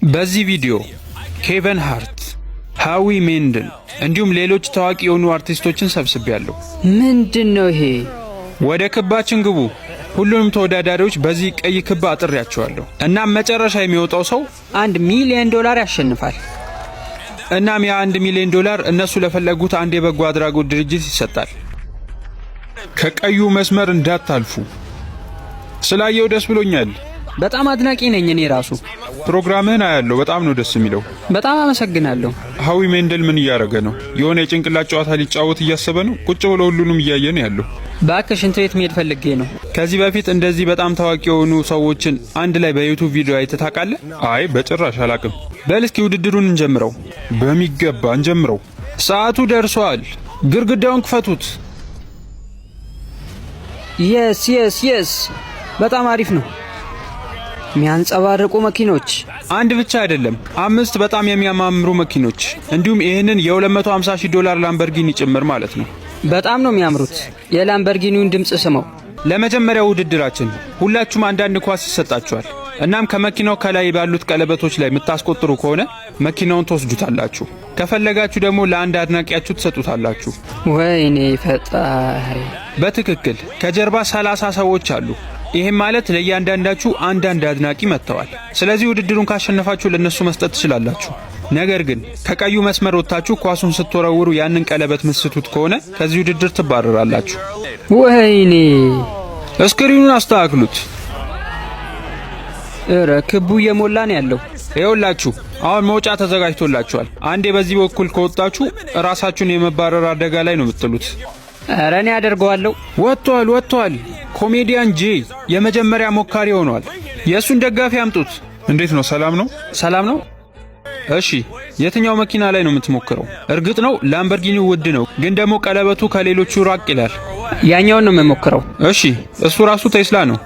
በዚህ ቪዲዮ ኬቨን ሃርት፣ ሃዊ ሜንደል እንዲሁም ሌሎች ታዋቂ የሆኑ አርቲስቶችን ሰብስቤያለሁ። ምንድነው ይሄ? ወደ ክባችን ግቡ። ሁሉንም ተወዳዳሪዎች በዚህ ቀይ ክብ አጥሬያቸዋለሁ። እናም መጨረሻ የሚወጣው ሰው $1 ሚሊዮን ያሸንፋል። እናም ያ $1 ሚሊዮን እነሱ ለፈለጉት አንድ የበጎ አድራጎት ድርጅት ይሰጣል። ከቀዩ መስመር እንዳታልፉ። ስላየው ደስ ብሎኛል። በጣም አድናቂ ነኝ እኔ ራሱ። ፕሮግራምህን አያለሁ። በጣም ነው ደስ የሚለው። በጣም አመሰግናለሁ። ሃዊ ሜንደል ምን እያደረገ ነው? የሆነ የጭንቅላት ጨዋታ ሊጫወት እያሰበ ነው። ቁጭ ብሎ ሁሉንም እያየ ነው ያለው። እባክህ ሽንት ቤት መሄድ ፈልጌ ነው። ከዚህ በፊት እንደዚህ በጣም ታዋቂ የሆኑ ሰዎችን አንድ ላይ በዩቲዩብ ቪዲዮ አይተህ ታውቃለህ? አይ በጭራሽ አላውቅም። በል እስኪ ውድድሩን እንጀምረው። በሚገባ እንጀምረው። ሰዓቱ ደርሷል። ግርግዳውን ክፈቱት። የስ በጣም አሪፍ ነው። የሚያንጸባርቁ መኪኖች አንድ ብቻ አይደለም፣ 5 በጣም የሚያማምሩ መኪኖች እንዲሁም ይህንን $250,000 ላምበርጊኒ ጭምር ማለት ነው። በጣም ነው የሚያምሩት። የላምበርጊኒውን ድምጽ ስመው። ለመጀመሪያው ውድድራችን ሁላችሁም አንዳንድ ኳስ ይሰጣችኋል። እናም ከመኪናው ከላይ ባሉት ቀለበቶች ላይ የምታስቆጥሩ ከሆነ መኪናውን ትወስዱታላችሁ። ከፈለጋችሁ ደግሞ ለአንድ አድናቂያችሁ ትሰጡታላችሁ። ወይኔ ፈጣሪ! በትክክል ከጀርባ 30 ሰዎች አሉ። ይሄም ማለት ለእያንዳንዳችሁ አንዳንድ አድናቂ መጥተዋል። ስለዚህ ውድድሩን ካሸነፋችሁ ለነሱ መስጠት ትችላላችሁ። ነገር ግን ከቀዩ መስመር ወጥታችሁ ኳሱን ስትወረውሩ ያንን ቀለበት ምትስቱት ከሆነ ከዚህ ውድድር ትባረራላችሁ። ወይኔ! እስክሪኑን አስተካክሉት። ክቡ እየሞላ ነው ያለው። ይኸውላችሁ አሁን መውጫ ተዘጋጅቶላችኋል። አንዴ በዚህ በኩል ከወጣችሁ ራሳችሁን የመባረር አደጋ ላይ ነው የምትጥሉት። ኧረ እኔ አደርገዋለሁ። ወጥቷል። ኮሜዲያን ጄ የመጀመሪያ ሞካሪ ሆኗል። የእሱን ደጋፊ አምጡት። እንዴት ነው? ሰላም ነው? እሺ፣ የትኛው መኪና ላይ ነው የምትሞክረው? እርግጥ ነው ላምበርጊኒው ውድ ነው፣ ግን ደግሞ ቀለበቱ ከሌሎቹ ራቅ ይላል። ያኛውን ነው የምሞክረው። እሺ፣ እሱ ራሱ ቴስላ ነው።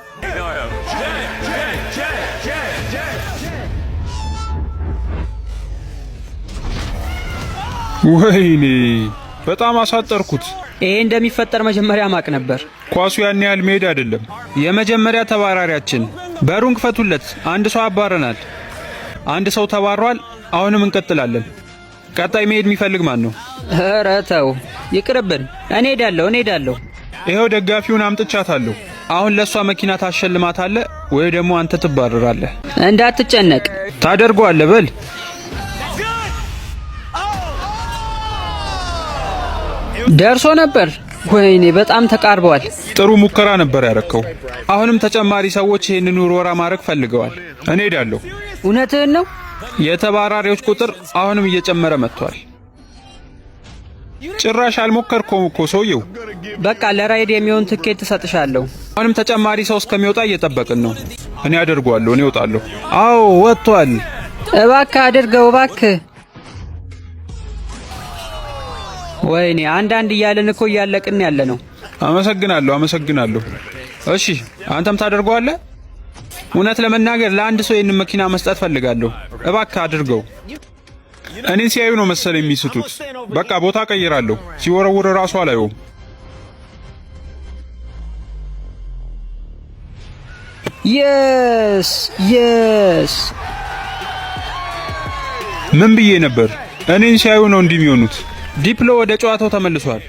ወይኔ በጣም አሳጠርኩት። ይሄ እንደሚፈጠር መጀመሪያ ማቅ ነበር። ኳሱ ያን ያህል መሄድ አይደለም። የመጀመሪያ ተባራሪያችን በሩን ክፈቱለት። አንድ ሰው አባረናል። አንድ ሰው ተባሯል። አሁንም እንቀጥላለን። ቀጣይ መሄድ የሚፈልግ ማን ነው? ኧረ ተው ይቅርብን። እኔ ሄዳለሁ። ይኸው ደጋፊውን አምጥቻታለሁ። አሁን ለሷ መኪና ታሸልማታለህ ወይ ደግሞ አንተ ትባረራለህ። እንዳትጨነቅ ታደርገዋለህ። በል ደርሶ ነበር። ወይኔ በጣም ተቃርበዋል። ጥሩ ሙከራ ነበር ያረከው። አሁንም ተጨማሪ ሰዎች ይህንን ውርወራ ማድረግ ፈልገዋል። እኔ ሄዳለሁ። እውነትህን ነው። የተባራሪዎች ቁጥር አሁንም እየጨመረ መጥቷል። ጭራሽ አልሞከርከውም እኮ ሰውየው። በቃ ለራይድ የሚሆን ትኬት ትሰጥሻለሁ። አሁንም ተጨማሪ ሰው እስከሚወጣ እየጠበቅን ነው። እኔ አደርገዋለሁ። እኔ እወጣለሁ። አዎ ወጥቷል። እባክህ አድርገው እባክህ። ወይኔ አንዳንድ እያለን እኮ እያለቅን ያለ ነው። አመሰግናለሁ። እሺ አንተም ታደርገዋለህ? እውነት ለመናገር ለአንድ ሰው ይህንን መኪና መስጠት ፈልጋለሁ። እባክህ አድርገው። እኔን ሲያዩ ነው መሰል የሚስቱት። በቃ ቦታ ቀይራለሁ። ሲወረውር ራሱ አላየውም። የስ ምን ብዬ ነበር? እኔን ሲያዩ ነው እንዲህ የሚሆኑት። ዲፕሎ ወደ ጨዋታው ተመልሷል።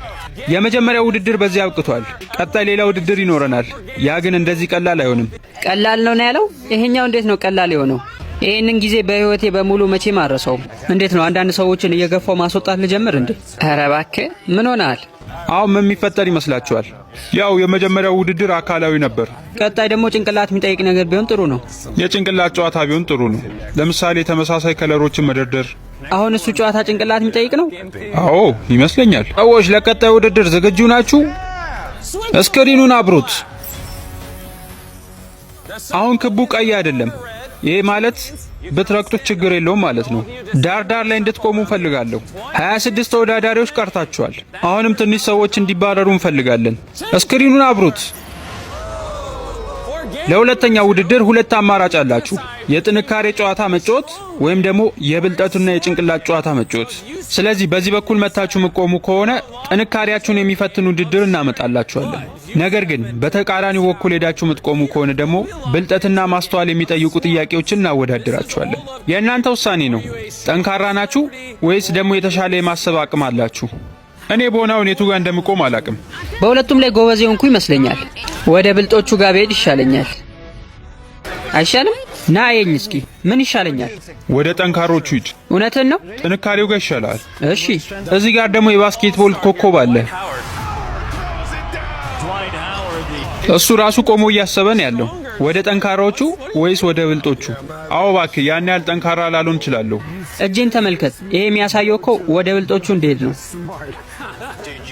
የመጀመሪያው ውድድር በዚህ አብቅቷል። ቀጣይ ሌላ ውድድር ይኖረናል። ያ ግን እንደዚህ ቀላል አይሆንም። ቀላል ነው ያለው? ይሄኛው እንዴት ነው ቀላል የሆነው? ይሄንን ጊዜ በህይወቴ በሙሉ መቼም አልረሳውም። እንዴት ነው አንዳንድ ሰዎችን እየገፋው ማስወጣት ልጀምር እንዴ? ኧረ እባክህ ምን ሆነሃል? አሁን ምን የሚፈጠር ይመስላችኋል? ያው የመጀመሪያው ውድድር አካላዊ ነበር። ቀጣይ ደግሞ ጭንቅላት የሚጠይቅ ነገር ቢሆን ጥሩ ነው። የጭንቅላት ጨዋታ ቢሆን ጥሩ ነው። ለምሳሌ ተመሳሳይ ከለሮችን መደርደር። አሁን እሱ ጨዋታ ጭንቅላት የሚጠይቅ ነው? አዎ ይመስለኛል። ሰዎች ለቀጣይ ውድድር ዝግጁ ናችሁ? እስክሪኑን አብሩት። አሁን ክቡ ቀይ አይደለም። ይሄ ማለት ብትረግጡት ችግር የለውም ማለት ነው። ዳር ላይ እንድትቆሙ እንፈልጋለሁ። 26 ተወዳዳሪዎች ቀርታችኋል። አሁንም ትንሽ ሰዎች እንዲባረሩ እንፈልጋለን። እስክሪኑን አብሩት። ለሁለተኛው ውድድር ሁለት አማራጭ አላችሁ። የጥንካሬ ጨዋታ መጫወት ወይም ደግሞ የብልጠቱና የጭንቅላት ጨዋታ መጫወት። ስለዚህ በዚህ በኩል መታችሁ የምትቆሙ ከሆነ ጥንካሬያችሁን የሚፈትን ውድድር እናመጣላችኋለን። ነገር ግን በተቃራኒው በኩል ሄዳችሁ የምትቆሙ ከሆነ ደግሞ ብልጠትና ማስተዋል የሚጠይቁ ጥያቄዎችን እናወዳድራችኋለን። የእናንተ ውሳኔ ነው። ጠንካራ ናችሁ ወይስ ደግሞ የተሻለ የማሰብ አቅም አላችሁ? እኔ በሆነው የቱ ጋር እንደምቆም አላቅም። በሁለቱም ላይ ጎበዝ የሆንኩ ይመስለኛል። ወደ ብልጦቹ ጋር ብሄድ ይሻለኛል። አይሻልም? ና አየኝ እስኪ ምን ይሻለኛል? ወደ ጠንካሮቹ ሂድ። እውነትን ነው? ጥንካሬው ጋር ይሻላል። እሺ። እዚህ ጋር ደግሞ የባስኬትቦል ኮከብ አለ። እሱ ራሱ ቆሞ እያሰበ ነው ያለው። ወደ ጠንካራዎቹ ወይስ ወደ ብልጦቹ? አዎ እባክህ፣ ያን ያህል ጠንካራ ላልሆን እችላለሁ። እጄን ተመልከት። ይሄ የሚያሳየው እኮ ወደ ብልጦቹ እንዴት ነው።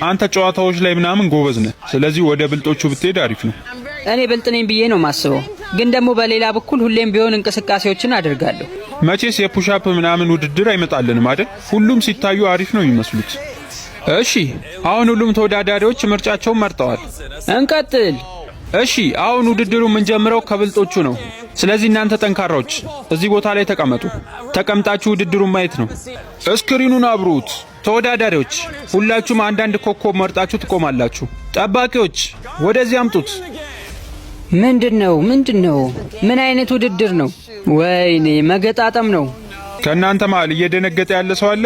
አንተ ጨዋታዎች ላይ ምናምን ጎበዝ ነህ። ስለዚህ ወደ ብልጦቹ ብትሄድ አሪፍ ነው። እኔ ብልጥ ነኝ ብዬ ነው ማስበው፣ ግን ደግሞ በሌላ በኩል ሁሌም ቢሆን እንቅስቃሴዎችን አደርጋለሁ። መቼስ የፑሻፕ ምናምን ውድድር አይመጣልንም አይደል? ሁሉም ሲታዩ አሪፍ ነው የሚመስሉት። እሺ፣ አሁን ሁሉም ተወዳዳሪዎች ምርጫቸውን መርጠዋል። እንቀጥል። እሺ፣ አሁን ውድድሩ የምንጀምረው ከብልጦቹ ነው። ስለዚህ እናንተ ጠንካራዎች እዚህ ቦታ ላይ ተቀመጡ። ተቀምጣችሁ ውድድሩን ማየት ነው። እስክሪኑን አብሩት። ተወዳዳሪዎች ሁላችሁም አንዳንድ ኮከብ መርጣችሁ ትቆማላችሁ። ጠባቂዎች ወደዚህ አምጡት። ምንድነው? ምን አይነት ውድድር ነው? ወይኔ መገጣጠም ነው። ከእናንተ መሃል እየደነገጠ ያለ ሰው አለ?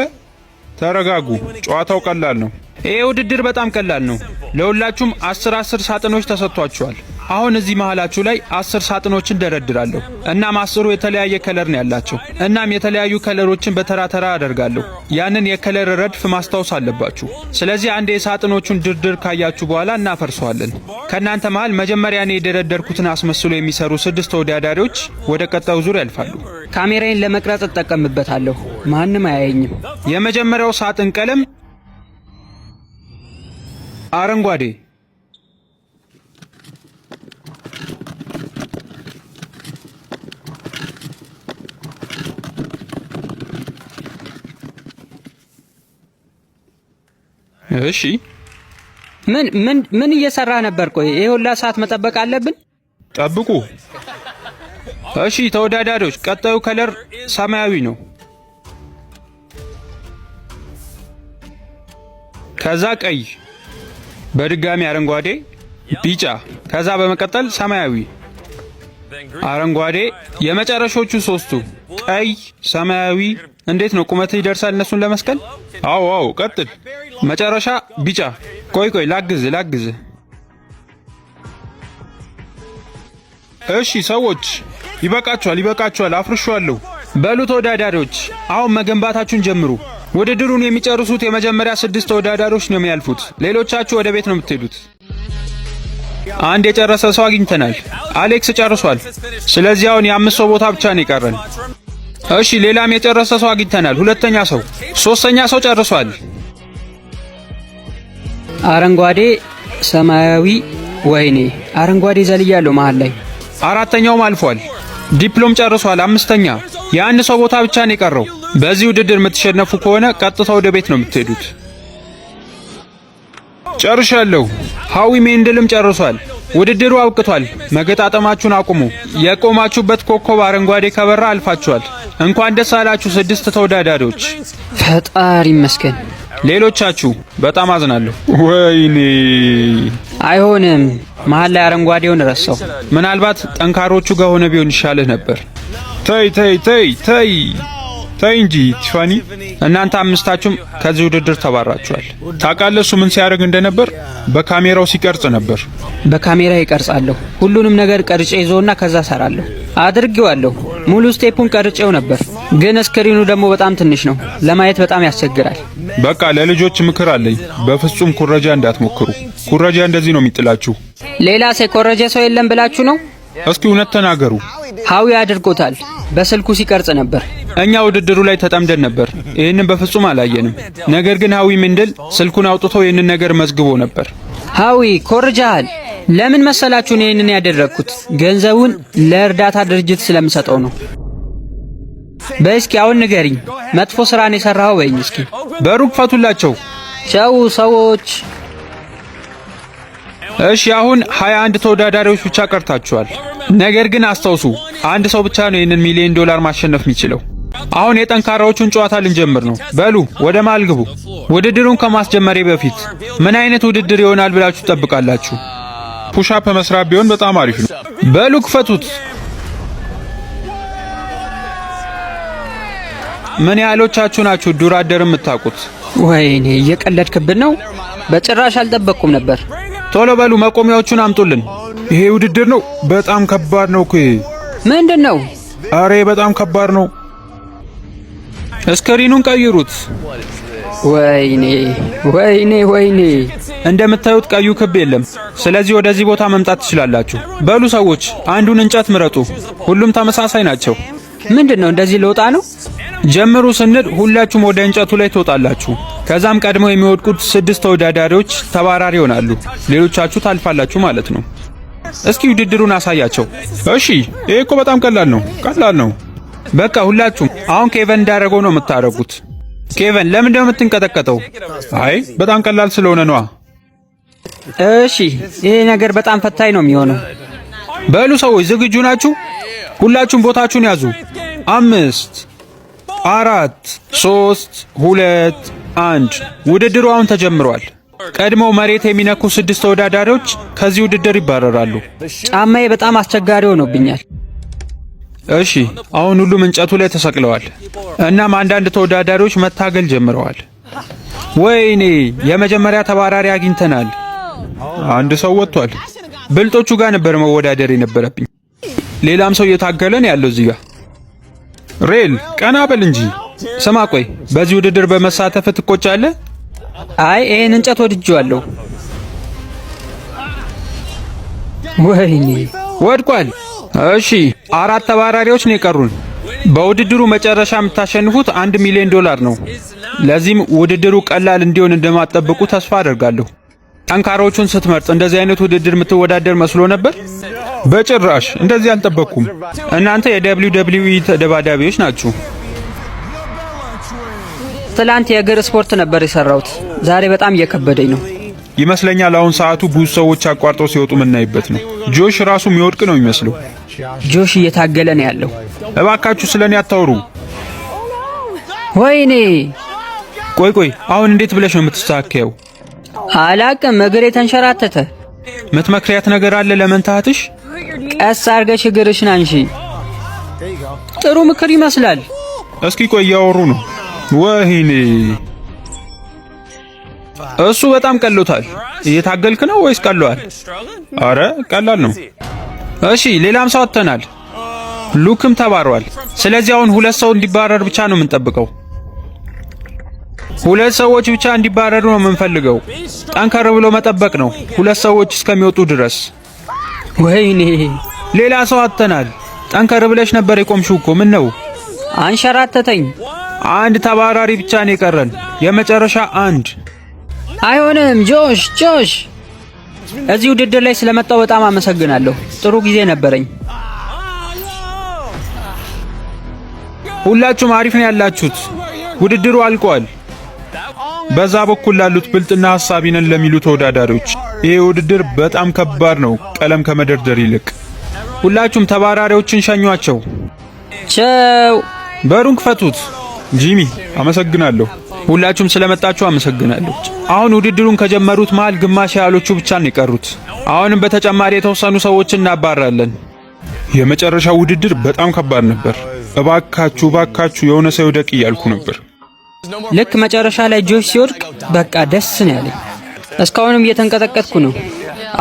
ተረጋጉ። ጨዋታው ቀላል ነው። ይሄ ውድድር በጣም ቀላል ነው። ለሁላችሁም 10 ሳጥኖች ተሰጥቷችኋል። አሁን እዚህ መሃላችሁ ላይ 10 ሳጥኖችን ደረድራለሁ። እናም 10ሩ የተለያየ ከለር ነው ያላቸው። እናም የተለያዩ ከለሮችን በተራ ተራ አደርጋለሁ። ያንን የከለር ረድፍ ማስታወስ አለባችሁ። ስለዚህ አንድ የሳጥኖቹን ድርድር ካያችሁ በኋላ እናፈርሰዋለን። ከእናንተ መሃል መጀመሪያ እኔ የደረደርኩትን አስመስሎ የሚሰሩ 6 ተወዳዳሪዎች ወደ ቀጣዩ ዙር ያልፋሉ። ካሜራዬን ለመቅረጽ እጠቀምበታለሁ። ማንም አያየኝም። የመጀመሪያው ሳጥን ቀለም አረንጓዴ። እሺ፣ ምን እየሰራ ነበር? ቆይ ይሄ ሁላ ሰዓት መጠበቅ አለብን? ጠብቁ። እሺ ተወዳዳሪዎች፣ ቀጣዩ ከለር ሰማያዊ ነው። ከዛ ቀይ፣ በድጋሚ አረንጓዴ፣ ቢጫ፣ ከዛ በመቀጠል ሰማያዊ፣ አረንጓዴ። የመጨረሻዎቹ 3ቱ ቀይ፣ ሰማያዊ። እንዴት ነው ቁመትህ ይደርሳል እነሱን ለመስቀል? አዎ፣ ቀጥል። መጨረሻ ቢጫ። ቆይ ላግዝ። እሺ ሰዎች ይበቃችኋል፣ አፍርሻለሁ። በሉ ተወዳዳሪዎች አሁን መገንባታችሁን ጀምሩ። ውድድሩን የሚጨርሱት የመጀመሪያ 6 ተወዳዳሪዎች ነው የሚያልፉት። ሌሎቻችሁ ወደ ቤት ነው የምትሄዱት። አንድ የጨረሰ ሰው አግኝተናል። አሌክስ ጨርሷል። ስለዚህ አሁን የ5 ሰው ቦታ ብቻ ነው የቀረን። እሺ ሌላም የጨረሰ ሰው አግኝተናል። 2ኛ ሰው፣ 3ኛ ሰው ጨርሷል። አረንጓዴ፣ ሰማያዊ። ወይኔ አረንጓዴ ዘልያለሁ መሃል ላይ። 4ኛውም አልፏል። ዲፕሎም ጨርሷል። 5ኛ። የአንድ ሰው ቦታ ብቻ ነው የቀረው። በዚህ ውድድር የምትሸነፉ ከሆነ ቀጥታ ወደ ቤት ነው የምትሄዱት። ጨርሻለሁ። ሃዊ ሜንድልም ጨርሷል። ውድድሩ አብቅቷል። መገጣጠማችሁን አቁሙ። የቆማችሁበት ኮከብ አረንጓዴ ከበራ አልፋችኋል። እንኳን ደስ አላችሁ 6 ተወዳዳሪዎች። ፈጣሪ ይመስገን። ሌሎቻችሁ በጣም አዝናለሁ። ወይኔ አይሆንም። መሃል ላይ አረንጓዴውን ረሳው። ምናልባት ጠንካሮቹ ጋር ሆነ ቢሆን ይሻልህ ነበር። ተይ እንጂ ቲፋኒ፣ እናንተ 5ታችሁም ከዚህ ውድድር ተባራችኋል። ታውቃለህ እሱ ምን ሲያደርግ እንደነበር? በካሜራው ሲቀርጽ ነበር። በካሜራ ይቀርጻለሁ። ሁሉንም ነገር ቀርጬ ይዞና ከዛ ሰራለሁ። አድርጌዋለሁ። ሙሉ ስቴፑን ቀርጬው ነበር፣ ግን ስክሪኑ ደግሞ በጣም ትንሽ ነው። ለማየት በጣም ያስቸግራል። በቃ ለልጆች ምክር አለኝ። በፍጹም ኩረጃ እንዳትሞክሩ። ኩረጃ እንደዚህ ነው የሚጥላችሁ። ሌላ የኮረጀ ሰው የለም ብላችሁ ነው? እስኪ እውነት ተናገሩ። ሃዊ አድርጎታል። በስልኩ ሲቀርጽ ነበር። እኛ ውድድሩ ላይ ተጠምደን ነበር። ይህንን በፍጹም አላየንም። ነገር ግን ሃዊ ሜንድል ስልኩን አውጥቶ ይህንን ነገር መዝግቦ ነበር። ሃዊ ኮርጃል። ለምን መሰላችሁ ይህንን ያደረግኩት? ገንዘቡን ለእርዳታ ድርጅት ስለምሰጠው ነው። በእስኪ አሁን ንገሪኝ፣ መጥፎ ስራን የሰራው በይኝ እስኪ። በሩቅ ፈቱላቸው። ቻው ሰዎች። እሺ አሁን 21 ተወዳዳሪዎች ብቻ ቀርታችኋል። ነገር ግን አስታውሱ፣ አንድ ሰው ብቻ ነው ይህንን $1 ሚሊዮን ማሸነፍ የሚችለው። አሁን የጠንካራዎቹን ጨዋታ ልንጀምር ነው። በሉ ወደ መሃል ግቡ። ውድድሩን ከማስጀመሬ በፊት ምን አይነት ውድድር ይሆናል ብላችሁ ትጠብቃላችሁ? ፑሻፕ መስራት ቢሆን በጣም አሪፍ ነው። በሉ ክፈቱት። ምን ያህሎቻችሁ ናችሁ ዱር አደር የምታውቁት? ወይኔ እየቀለድክብን ነው። በጭራሽ አልጠበቅኩም ነበር። ቶሎ በሉ መቆሚያዎቹን አምጡልን። ይሄ ውድድር ነው። በጣም ከባድ ነው እኮ። ምንድን ነው? አሬ በጣም ከባድ ነው። እስክሪኑን ቀይሩት። ወይኔ ወይኔ ወይኔ! እንደምታዩት ቀዩ ክብ የለም። ስለዚህ ወደዚህ ቦታ መምጣት ትችላላችሁ። በሉ ሰዎች አንዱን እንጨት ምረጡ። ሁሉም ተመሳሳይ ናቸው። ምንድነው? እንደዚህ ልወጣ ነው? ጀምሩ ስንል ሁላችሁም ወደ እንጨቱ ላይ ትወጣላችሁ። ከዛም ቀድሞ የሚወድቁት 6 ተወዳዳሪዎች ተባራሪ ይሆናሉ። ሌሎቻችሁ ታልፋላችሁ ማለት ነው። እስኪ ውድድሩን አሳያቸው። እሺ፣ ይሄ እኮ በጣም ቀላል ነው። በቃ ሁላችሁም አሁን ኬቨን እንዳደረገው ነው የምታደርጉት። ኬቨን ለምን የምትንቀጠቀጠው? አይ በጣም ቀላል ስለሆነ ነዋ። እሺ፣ ይሄ ነገር በጣም ፈታኝ ነው የሚሆነው። በሉ ሰዎች ዝግጁ ናችሁ? ሁላችሁም ቦታችሁን ያዙ። 5 4 3 2 1 ውድድሩ አሁን ተጀምሯል። ቀድሞ መሬት የሚነኩ 6 ተወዳዳሪዎች ከዚህ ውድድር ይባረራሉ። ጫማዬ በጣም አስቸጋሪ ሆኖብኛል። እሺ አሁን ሁሉም እንጨቱ ላይ ተሰቅለዋል። እናም አንዳንድ ተወዳዳሪዎች መታገል ጀምረዋል። ወይኔ የመጀመሪያ ተባራሪ አግኝተናል። አንድ ሰው ወጥቷል። ብልጦቹ ጋር ነበር መወዳደር የነበረብኝ። ሌላም ሰው እየታገለ ነው ያለው እዚህ ጋር። ሬል ቀና በል እንጂ። ስማ ቆይ፣ በዚህ ውድድር በመሳተፍ ትቆጫለህ? አይ ይሄን እንጨት ወድጄዋለሁ። ወይኔ ወድቋል። እሺ 4 ተባራሪዎች ነው የቀሩን። በውድድሩ መጨረሻ የምታሸንፉት $1 ሚሊዮን ነው። ለዚህም ውድድሩ ቀላል እንዲሆን እንደማትጠብቁ ተስፋ አደርጋለሁ። ጠንካራዎቹን ስትመርጥ እንደዚህ አይነት ውድድር የምትወዳደር መስሎ ነበር? በጭራሽ እንደዚህ አልጠበቅኩም። እናንተ የWWE ተደባዳቢዎች ናችሁ። ትላንት የእግር ስፖርት ነበር የሰራሁት። ዛሬ በጣም እየከበደኝ ነው ይመስለኛል። አሁን ሰዓቱ ብዙ ሰዎች አቋርጠው ሲወጡ የምናይበት ነው። ጆሽ ራሱ የሚወድቅ ነው የሚመስለው። ጆሽ እየታገለ ነው ያለው። እባካችሁ ስለኔ አታውሩ። ወይኔ! ቆይ አሁን እንዴት ብለሽ ነው የምትስተካከየው? አላቅም፣ እግሬ ተንሸራተተ። ምትመክሪያት ነገር አለ ለመንታትሽ? ቀስ አርገሽ እግርሽን አንሺ። ጥሩ ምክር ይመስላል። እስኪ ቆይ እያወሩ ነው። ወይኔ! እሱ በጣም ቀሎታል። እየታገልክ ነው ወይስ ቀሏል? አረ ቀላል ነው። እሺ ሌላም ሰው አጥተናል። ሉክም ተባሯል። ስለዚህ አሁን 2 ሰው እንዲባረር ብቻ ነው የምንጠብቀው። 2 ሰዎች ብቻ እንዲባረሩ ነው የምንፈልገው። ጠንከር ብሎ መጠበቅ ነው 2 ሰዎች እስከሚወጡ ድረስ። ወይኔ! ሌላ ሰው አጥተናል። ጠንከር ብለሽ ነበር የቆምሽው እኮ። ምን ነው? አንሸራተተኝ። 1 ተባራሪ ብቻ ነው የቀረን። የመጨረሻ 1። አይሆንም። ጆሽ እዚህ ውድድር ላይ ስለመጣው በጣም አመሰግናለሁ። ጥሩ ጊዜ ነበረኝ። ሁላችሁም አሪፍ ነው ያላችሁት። ውድድሩ አልቋል። በዛ በኩል ላሉት ብልጥና ሐሳቢ ነን ለሚሉ ተወዳዳሪዎች ይሄ ውድድር በጣም ከባድ ነው፣ ቀለም ከመደርደር ይልቅ። ሁላችሁም ተባራሪዎችን ሸኟቸው። ቻው። በሩን ክፈቱት። ጂሚ አመሰግናለሁ። ሁላችሁም ስለመጣችሁ አመሰግናለሁ። አሁን ውድድሩን ከጀመሩት መሃል ግማሽ ያህሎቹ ብቻ ነው የቀሩት። አሁንም በተጨማሪ የተወሰኑ ሰዎችን እናባራለን። የመጨረሻው ውድድር በጣም ከባድ ነበር። እባካችሁ የሆነ ሰው ይውደቅ እያልኩ ነበር። ልክ መጨረሻ ላይ ጆሽ ሲወድቅ በቃ ደስ ነው ያለኝ። እስካሁንም እየተንቀጠቀጥኩ ነው።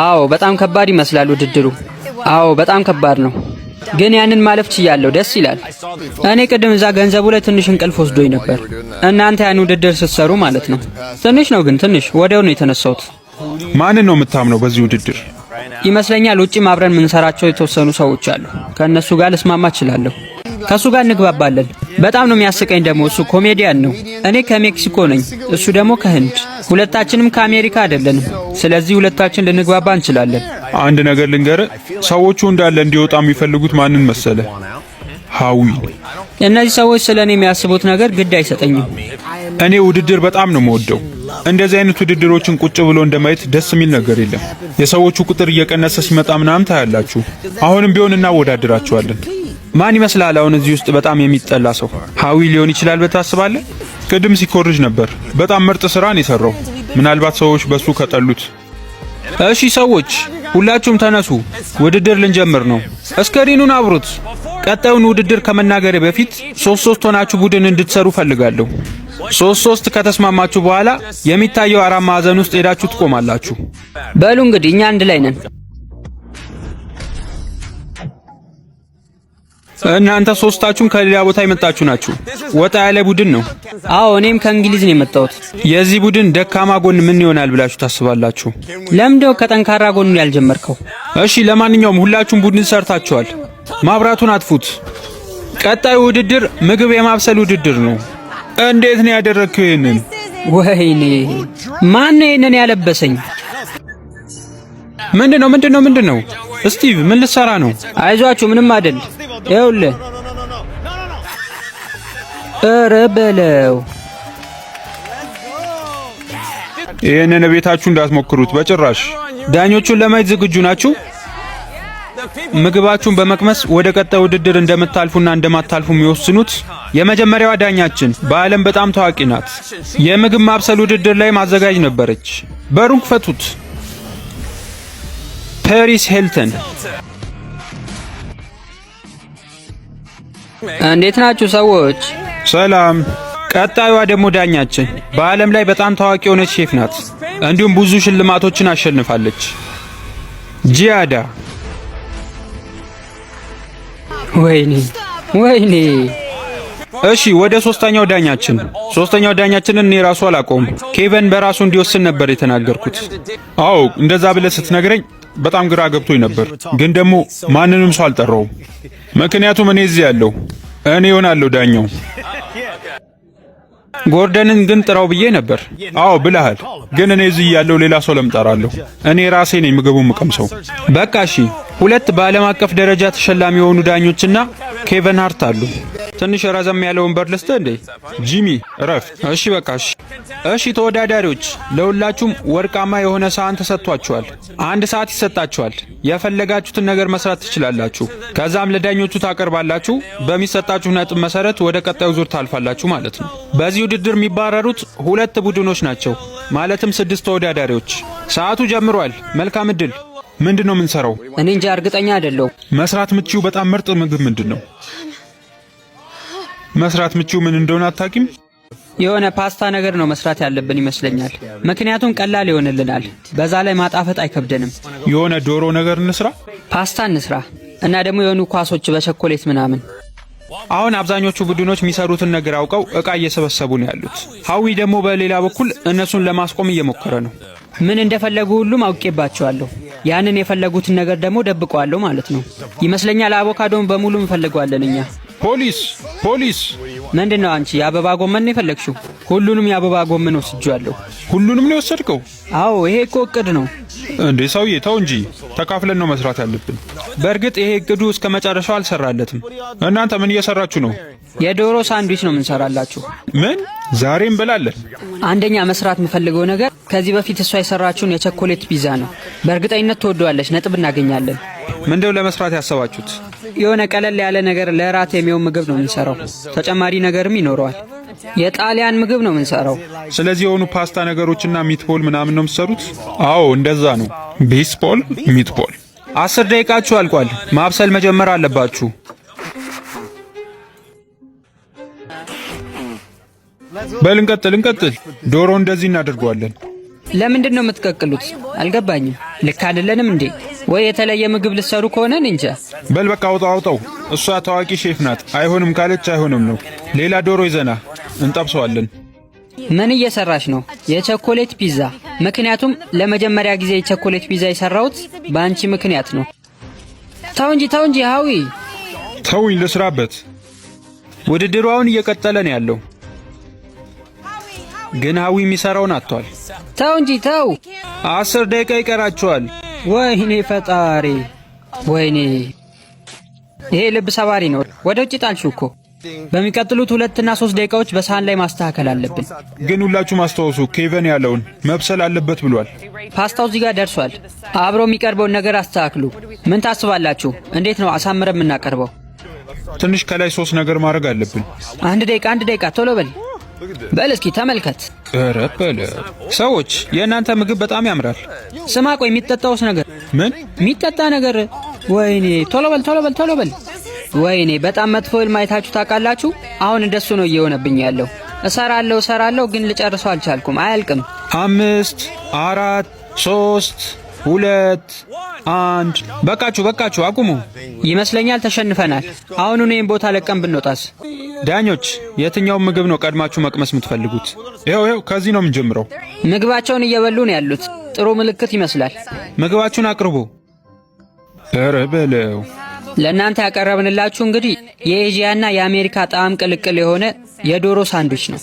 አዎ በጣም ከባድ ይመስላል ውድድሩ። አዎ በጣም ከባድ ነው፣ ግን ያንን ማለፍ ችያለሁ። ደስ ይላል። እኔ ቅድም እዛ ገንዘቡ ላይ ትንሽ እንቅልፍ ወስዶኝ ነበር። እናንተ ያን ውድድር ስትሰሩ ማለት ነው። ትንሽ ነው ግን ትንሽ ወዲያው ነው የተነሳሁት። ማንን ነው የምታምነው በዚህ ውድድር? ይመስለኛል ውጪም አብረን የምንሰራቸው የተወሰኑ ሰዎች አሉ። ከእነሱ ጋር ልስማማ እችላለሁ። ከሱ ጋር እንግባባለን። በጣም ነው የሚያስቀኝ ደግሞ እሱ ኮሜዲያን ነው። እኔ ከሜክሲኮ ነኝ፣ እሱ ደግሞ ከህንድ። ሁለታችንም ከአሜሪካ አይደለንም። ስለዚህ ሁለታችን ልንግባባ እንችላለን። አንድ ነገር ልንገርህ፣ ሰዎቹ እንዳለ እንዲወጣ የሚፈልጉት ማንን መሰለ? ሃዊ። እነዚህ ሰዎች ስለኔ የሚያስቡት ነገር ግድ አይሰጠኝም። እኔ ውድድር በጣም ነው የምወደው። እንደዚህ አይነት ውድድሮችን ቁጭ ብሎ እንደማየት ደስ የሚል ነገር የለም። የሰዎቹ ቁጥር እየቀነሰ ሲመጣ ምናምን ታያላችሁ። አሁንም ቢሆን እናወዳድራቸዋለን። ማን ይመስላል አሁን እዚህ ውስጥ በጣም የሚጠላ ሰው? ሀዊ ሊሆን ይችላል በታስባለህ? ቅድም ሲኮርጅ ነበር። በጣም ምርጥ ስራን የሰራው። ምናልባት ሰዎች በሱ ከጠሉት። እሺ ሰዎች ሁላችሁም ተነሱ፣ ውድድር ልንጀምር ነው። እስክሪኑን አብሩት። ቀጣዩን ውድድር ከመናገሬ በፊት 3-3 ሆናችሁ ቡድን እንድትሰሩ ፈልጋለሁ። 3-3 ከተስማማችሁ በኋላ የሚታየው አራት ማዕዘን ውስጥ ሄዳችሁ ትቆማላችሁ። በሉ እንግዲህ እኛ አንድ ላይ ነን። እናንተ ሶስታችሁም ከሌላ ቦታ የመጣችሁ ናችሁ። ወጣ ያለ ቡድን ነው። አዎ እኔም ከእንግሊዝ ነው የመጣሁት። የዚህ ቡድን ደካማ ጎን ምን ይሆናል ብላችሁ ታስባላችሁ? ለምንድነው ከጠንካራ ጎኑ ያልጀመርከው? እሺ ለማንኛውም ሁላችሁም ቡድን ሰርታችኋል። ማብራቱን አጥፉት። ቀጣዩ ውድድር ምግብ የማብሰል ውድድር ነው። እንዴት ነው ያደረግከው ይሄንን? ወይኔ ማን ነው ይሄንን ያለበሰኝ? ምንድነው? ስቲቭ ምን ልትሰራ ነው? አይዟችሁ ምንም አይደል። ይኸውልህ ኧረ በለው። ይሄንን ቤታችሁ እንዳትሞክሩት በጭራሽ። ዳኞቹን ለማየት ዝግጁ ናችሁ? ምግባችሁን በመቅመስ ወደ ቀጣይ ውድድር እንደምታልፉና እንደማታልፉ የሚወስኑት የመጀመሪያዋ ዳኛችን በዓለም በጣም ታዋቂ ናት። የምግብ ማብሰል ውድድር ላይ ማዘጋጅ ነበረች። በሩን ክፈቱት። ፓሪስ ሂልተን። እንዴት ናችሁ ሰዎች? ሰላም። ቀጣዩዋ ደግሞ ዳኛችን በዓለም ላይ በጣም ታዋቂ የሆነች ሼፍ ናት። እንዲሁም ብዙ ሽልማቶችን አሸንፋለች። ጂያዳ። ወይኔ። እሺ ወደ ሶስተኛው ዳኛችንን እኔ ራሱ አላውቀውም። ኬቨን በራሱ እንዲወስን ነበር የተናገርኩት። አዎ እንደዛ ብለህ ስትነግረኝ በጣም ግራ ገብቶኝ ነበር፣ ግን ደግሞ ማንንም ሰው አልጠራውም። ምክንያቱም እኔ እዚህ ያለው እኔ እሆናለሁ ዳኛው። ጎርደንን ግን ጥራው ብዬ ነበር። አዎ ብለሃል፣ ግን እኔ እዚህ ያለው ሌላ ሰው ለምጠራለሁ? እኔ ራሴ ነኝ ምግቡን የምቀምሰው። በቃ እሺ፣ ሁለት በዓለም አቀፍ ደረጃ ተሸላሚ የሆኑ ዳኞችና ኬቨን ሃርት አሉ። ትንሽ ረዘም ያለ ወንበር ልስጥህ እንዴ? ጂሚ እረፍ። እሺ በቃ እሺ ተወዳዳሪዎች ለሁላችሁም ወርቃማ የሆነ ሰሃን ተሰጥቷችኋል። 1 ሰዓት ይሰጣችኋል። የፈለጋችሁትን ነገር መስራት ትችላላችሁ። ከዛም ለዳኞቹ ታቀርባላችሁ። በሚሰጣችሁ ነጥብ መሰረት ወደ ቀጣዩ ዙር ታልፋላችሁ ማለት ነው። በዚህ ውድድር የሚባረሩት 2 ቡድኖች ናቸው፣ ማለትም 6 ተወዳዳሪዎች። ሰዓቱ ጀምሯል። መልካም እድል። ምንድነው የምንሰራው? እኔ እንጃ እርግጠኛ አይደለሁ። መስራት ምቺው በጣም ምርጥ ምግብ ምንድነው? መስራት ምቺው ምን እንደሆነ አታውቂም? የሆነ ፓስታ ነገር ነው መስራት ያለብን ይመስለኛል። ምክንያቱም ቀላል ይሆንልናል፣ በዛ ላይ ማጣፈጥ አይከብደንም። የሆነ ዶሮ ነገር እንስራ፣ ፓስታ እንስራ እና ደግሞ የሆኑ ኳሶች በቸኮሌት ምናምን። አሁን አብዛኞቹ ቡድኖች የሚሰሩትን ነገር አውቀው እቃ እየሰበሰቡ ነው ያሉት። ሀዊ ደግሞ በሌላ በኩል እነሱን ለማስቆም እየሞከረ ነው። ምን እንደፈለጉ ሁሉም አውቄባቸዋለሁ። ያንን የፈለጉትን ነገር ደግሞ ደብቀዋለሁ ማለት ነው ይመስለኛል። አቮካዶን በሙሉ እንፈልገዋለን እኛ። ፖሊስ! ምንድነው አንቺ የአበባ ጎመን ነው የፈለግሽው? ሁሉንም የአበባ ጎመን ወስጃለሁ። ሁሉንም ነው የወሰድከው? አዎ ይሄ እኮ እቅድ ነው እንዴ ሰውዬ፣ ተው እንጂ። ተካፍለን ነው መስራት ያለብን። በእርግጥ ይሄ እቅዱ እስከ መጨረሻው አልሰራለትም። እናንተ ምን እየሰራችሁ ነው? የዶሮ ሳንድዊች ነው የምንሰራላችሁ። ምን? ዛሬ እንበላለን። አንደኛ መስራት የምፈልገው ነገር ከዚህ በፊት እሷ የሰራችውን የቸኮሌት ፒዛ ነው። በእርግጠኝነት ትወደዋለች፣ ነጥብ እናገኛለን። ምንድነው ለመስራት ያሰባችሁት? የሆነ ቀለል ያለ ነገር ለራት የሚሆን ምግብ ነው የምንሰራው። ተጨማሪ ነገርም ይኖረዋል። የጣሊያን ምግብ ነው የምንሰራው። ስለዚህ የሆኑ ፓስታ ነገሮችና ሚትቦል ምናምን ነው የምትሰሩት? አዎ እንደዛ ነው። ቤስቦል፣ ሚትቦል። 10 ደቂቃችሁ አልቋል። ማብሰል መጀመር አለባችሁ። በል እንቀጥል። ዶሮ እንደዚህ እናደርገዋለን። ለምንድን ነው የምትቀቅሉት? አልገባኝም። ልክ አይደለንም እንዴ? ወይ የተለየ ምግብ ልትሰሩ ከሆነ እንጃ። በል በቃ አውጣው። እሷ ታዋቂ ሼፍ ናት። አይሆንም ካለች አይሆንም ነው። ሌላ ዶሮ ይዘና እንጠብሰዋለን። ምን እየሰራሽ ነው? የቸኮሌት ፒዛ። ምክንያቱም ለመጀመሪያ ጊዜ የቸኮሌት ፒዛ የሰራሁት በአንቺ ምክንያት ነው። ተው እንጂ ሀዊ። ተውኝ ልስራበት። ውድድሩ አሁን እየቀጠለ ነው ያለው፣ ግን ሀዊ የሚሰራውን አጥቷል። ተው እንጂ ተው። 10 ደቂቃ ይቀራቸዋል። ወይኔ ፈጣሪ፣ ወይኔ ይሄ ልብ ሰባሪ ነው። ወደ ውጭ ጣልሽው እኮ። በሚቀጥሉት 2 እና 3 ደቂቃዎች በሳህን ላይ ማስተካከል አለብን። ግን ሁላችሁም አስታውሱ፣ ኬቨን ያለውን መብሰል አለበት ብሏል። ፓስታው እዚህ ጋር ደርሷል። አብሮ የሚቀርበውን ነገር አስተካክሉ። ምን ታስባላችሁ? እንዴት ነው አሳምረን የምናቀርበው? ትንሽ ከላይ ሶስ ነገር ማድረግ አለብን። አንድ ደቂቃ ቶሎ በል። በል እስኪ ተመልከት። ኧረ በለ ሰዎች የእናንተ ምግብ በጣም ያምራል። ስማ ቆይ፣ የሚጠጣውስ ነገር ምን? የሚጠጣ ነገር? ወይኔ ቶሎ በል። ወይኔ በጣም መጥፎ ህልም አይታችሁ ታውቃላችሁ? አሁን እንደሱ ነው እየሆነብኝ ያለው። እሰራለሁ ግን ልጨርሰው አልቻልኩም። አያልቅም። 5 4 3 2 1 በቃችሁ አቁሙ። ይመስለኛል ተሸንፈናል። አሁን ይህን ቦታ ለቀን ብንወጣስ? ዳኞች የትኛውን ምግብ ነው ቀድማችሁ መቅመስ የምትፈልጉት? ይኸው ከዚህ ነው የምንጀምረው። ምግባቸውን እየበሉ ነው ያሉት። ጥሩ ምልክት ይመስላል። ምግባችሁን አቅርቡ። ኧረ በለው። ለእናንተ ያቀረብንላችሁ እንግዲህ የኤዥያና የአሜሪካ ጣዕም ቅልቅል የሆነ የዶሮ ሳንድዊች ነው።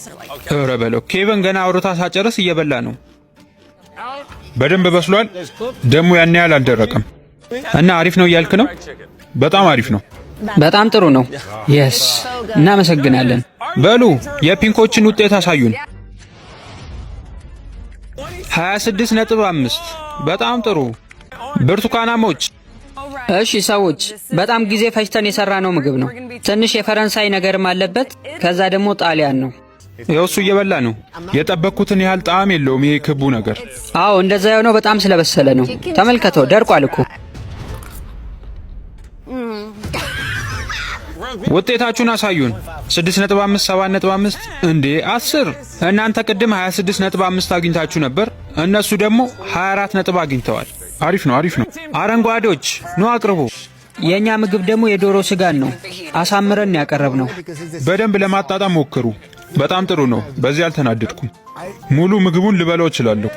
ኧረ በለው። ኬቨን ገና አውርታ ሳጨርስ እየበላ ነው። በደንብ በስሏል። ደግሞ ያን ያህል አልደረቀም እና አሪፍ ነው እያልክ ነው? በጣም አሪፍ ነው። በጣም ጥሩ ነው። የስ እናመሰግናለን። በሉ የፒንኮችን ውጤት አሳዩን። 26.5 በጣም ጥሩ። ብርቱካናሞች? እሺ ሰዎች፣ በጣም ጊዜ ፈጅተን የሰራነው ምግብ ነው። ትንሽ የፈረንሳይ ነገርም አለበት። ከዛ ደግሞ ጣሊያን ነው። ይኸው እሱ እየበላ ነው። የጠበቅኩትን ያህል ጣዕም የለውም ይሄ ክቡ ነገር። አዎ እንደዛ የሆነው በጣም ስለበሰለ ነው። ተመልከተው፣ ደርቋል እኮ። ውጤታችሁን አሳዩን። 6.5 7.5 እንዴ 10። እናንተ ቅድም 26.5 አግኝታችሁ ነበር፣ እነሱ ደግሞ 24 ነጥብ አግኝተዋል። አሪፍ ነው። አረንጓዴዎች ኑ አቅርቡ። የኛ ምግብ ደግሞ የዶሮ ስጋን ነው አሳምረን ያቀረብነው። በደንብ ለማጣጣም ሞክሩ። በጣም ጥሩ ነው። በዚህ አልተናደድኩም። ሙሉ ምግቡን ልበላው እችላለሁ።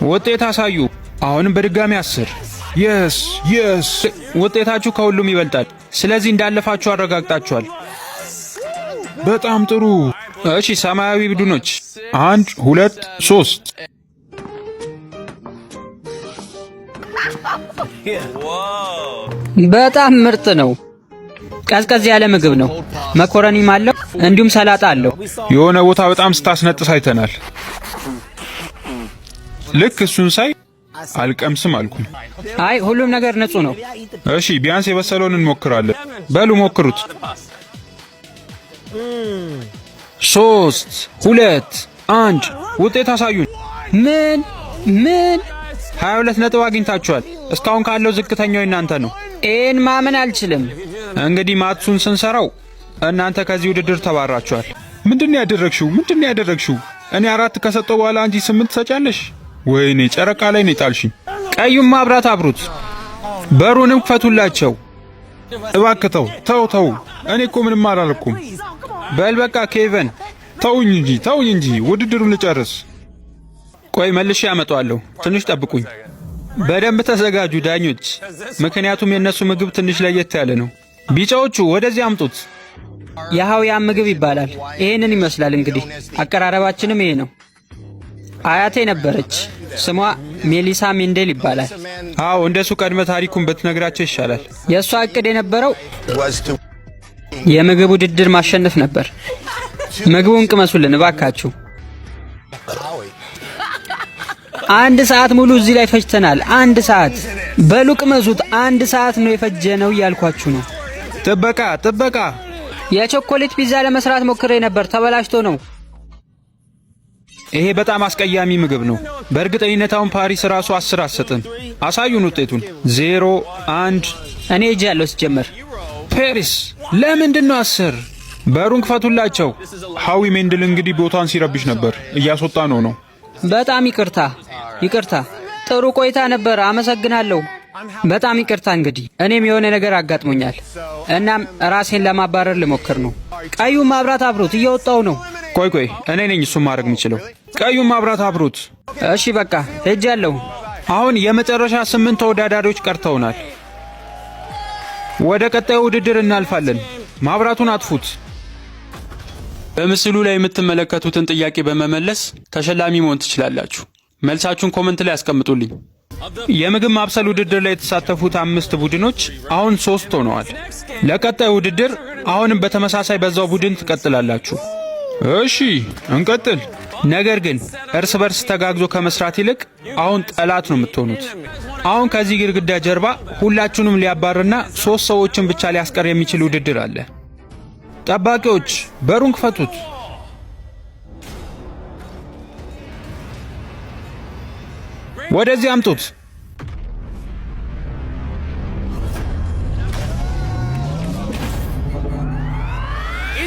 ውጤት አሳዩ። አሁንም በድጋሚ 10። የስ ውጤታችሁ ከሁሉም ይበልጣል። ስለዚህ እንዳለፋችሁ አረጋግጣችኋል። በጣም ጥሩ። እሺ ሰማያዊ ቡድኖች 1 2 3 በጣም ምርጥ ነው። ቀዝቀዝ ያለ ምግብ ነው። መኮረኒም አለው እንዲሁም ሰላጣ አለው። የሆነ ቦታ በጣም ስታስነጥስ አይተናል። ልክ እሱን ሳይ አልቀምስም አልኩኝ። አይ ሁሉም ነገር ንጹህ ነው። እሺ ቢያንስ የበሰለውን እንሞክራለን። በሉ ሞክሩት። 3 2 1 ውጤት አሳዩን። ምን 22 ነጥብ አግኝታችኋል። እስካሁን ካለው ዝቅተኛው እናንተ ነው። ይህን ማመን አልችልም። እንግዲህ ማትሱን ስንሰራው እናንተ ከዚህ ውድድር ተባራችኋል። ምንድን ያደረግሽው? እኔ 4 ከሰጠው በኋላ አንቺ 8 ትሰጫለሽ? ወይኔ ጨረቃ ላይ ነው ጣልሽኝ። ቀዩን ማብራት አብሩት። በሩንም ክፈቱላቸው። እባክህ ተው። እኔ እኮ ምንም አላልኩም። በል በቃ ኬቨን ተውኝ እንጂ ውድድሩን ልጨርስ። ቆይ መልሼ ያመጣዋለሁ። ትንሽ ጠብቁኝ። በደንብ ተዘጋጁ ዳኞች፣ ምክንያቱም የነሱ ምግብ ትንሽ ለየት ያለ ነው። ቢጫዎቹ ወደዚህ አምጡት። የሃውያን ምግብ ይባላል። ይሄንን ይመስላል እንግዲህ። አቀራረባችንም ይሄ ነው። አያቴ ነበረች። ስሟ ሜሊሳ ሜንዴል ይባላል። አዎ እንደሱ ቀድመ ታሪኩን ብትነግራቸው ይሻላል። የእሷ እቅድ የነበረው የምግብ ውድድር ማሸነፍ ነበር። ምግቡን ቅመሱልን እባካችሁ። 1 ሰዓት ሙሉ እዚህ ላይ ፈጅተናል። 1 ሰዓት በሉ ቅመሱት። 1 ሰዓት ነው የፈጀነው እያልኳችሁ ነው። ጥበቃ የቾኮሌት ፒዛ ለመስራት ሞክሬ ነበር፣ ተበላሽቶ ነው። ይሄ በጣም አስቀያሚ ምግብ ነው። በእርግጠኝነት አሁን ፓሪስ ራሱ 10 አሰጥን። አሳዩን ውጤቱን። 0 1 እኔ እጅ ያለው ሲጀመር። ፓሪስ ለምንድን ነው 10? በሩን ክፈቱላቸው። ሃዊ ሜንድል እንግዲህ ቦታን ሲረብሽ ነበር፣ እያስወጣ ነው። በጣም ይቅርታ። ጥሩ ቆይታ ነበር። አመሰግናለሁ። በጣም ይቅርታ። እንግዲህ እኔም የሆነ ነገር አጋጥሞኛል። እናም ራሴን ለማባረር ልሞክር ነው። ቀዩን ማብራት አብሩት፣ እየወጣው ነው። ቆይ እኔ ነኝ እሱን ማድረግ የምችለው። ቀዩን ማብራት አብሩት። እሺ በቃ ሄጃለሁ። አሁን የመጨረሻ 8 ተወዳዳሪዎች ቀርተውናል። ወደ ቀጣዩ ውድድር እናልፋለን። ማብራቱን አጥፉት። በምስሉ ላይ የምትመለከቱትን ጥያቄ በመመለስ ተሸላሚ መሆን ትችላላችሁ። መልሳችሁን ኮመንት ላይ አስቀምጡልኝ። የምግብ ማብሰል ውድድር ላይ የተሳተፉት 5 ቡድኖች አሁን 3 ሆነዋል። ለቀጣዩ ውድድር አሁንም በተመሳሳይ በዛው ቡድን ትቀጥላላችሁ። እሺ እንቀጥል። ነገር ግን እርስ በርስ ተጋግዞ ከመስራት ይልቅ አሁን ጠላት ነው የምትሆኑት። አሁን ከዚህ ግድግዳ ጀርባ ሁላችሁንም ሊያባርና 3 ሰዎችን ብቻ ሊያስቀር የሚችል ውድድር አለ። ጠባቂዎች በሩን ክፈቱት። ወደዚህ አምጡት።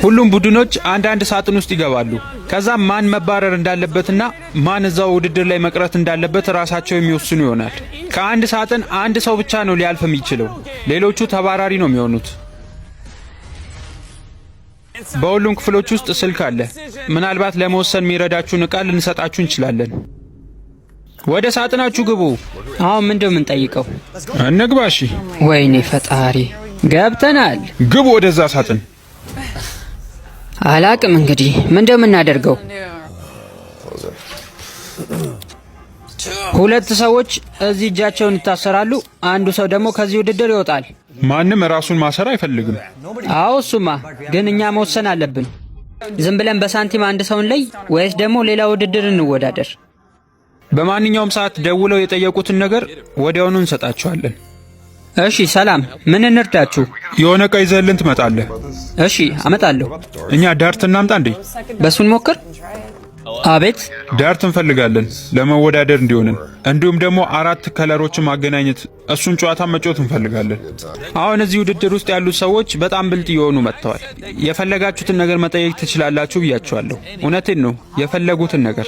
ሁሉም ቡድኖች አንዳንድ ሳጥን ውስጥ ይገባሉ። ከዛ ማን መባረር እንዳለበትና ማን እዛው ውድድር ላይ መቅረት እንዳለበት ራሳቸው የሚወስኑ ይሆናል። ከአንድ ሳጥን አንድ ሰው ብቻ ነው ሊያልፍ የሚችለው። ሌሎቹ ተባራሪ ነው የሚሆኑት። በሁሉም ክፍሎች ውስጥ ስልክ አለ። ምናልባት ለመወሰን የሚረዳችሁን ዕቃ ልንሰጣችሁ እንችላለን። ወደ ሳጥናችሁ ግቡ። አሁን ምንድነው የምንጠይቀው? እንግባ። እሺ። ወይኔ ፈጣሪ፣ ገብተናል። ግቡ ወደዛ ሳጥን። አላቅም እንግዲህ ምንድነው የምናደርገው? 2 ሰዎች እዚህ እጃቸውን ይታሰራሉ። አንዱ ሰው ደግሞ ከዚህ ውድድር ይወጣል። ማንም ራሱን ማሰር አይፈልግም። አዎ እሱማ፣ ግን እኛ መወሰን አለብን። ዝም ብለን በሳንቲም አንድ ሰውን ላይ ወይስ ደግሞ ሌላ ውድድር እንወዳደር? በማንኛውም ሰዓት ደውለው የጠየቁትን ነገር ወዲያውኑ እንሰጣቸዋለን። እሺ ሰላም፣ ምን እንርዳችሁ? የሆነ ዕቃ ይዘህልን ትመጣለህ። እሺ አመጣለሁ። እኛ ዳርት እናምጣ እንዴ? በሱን ሞክር። አቤት፣ ዳርት እንፈልጋለን ለመወዳደር እንዲሆንን፣ እንዲሁም ደግሞ 4 ከለሮችን ማገናኘት፣ እሱን ጨዋታ መጫወት እንፈልጋለን። አሁን እዚህ ውድድር ውስጥ ያሉት ሰዎች በጣም ብልጥ እየሆኑ መጥተዋል። የፈለጋችሁትን ነገር መጠየቅ ትችላላችሁ ብያቸዋለሁ። እውነቴን ነው፣ የፈለጉትን ነገር።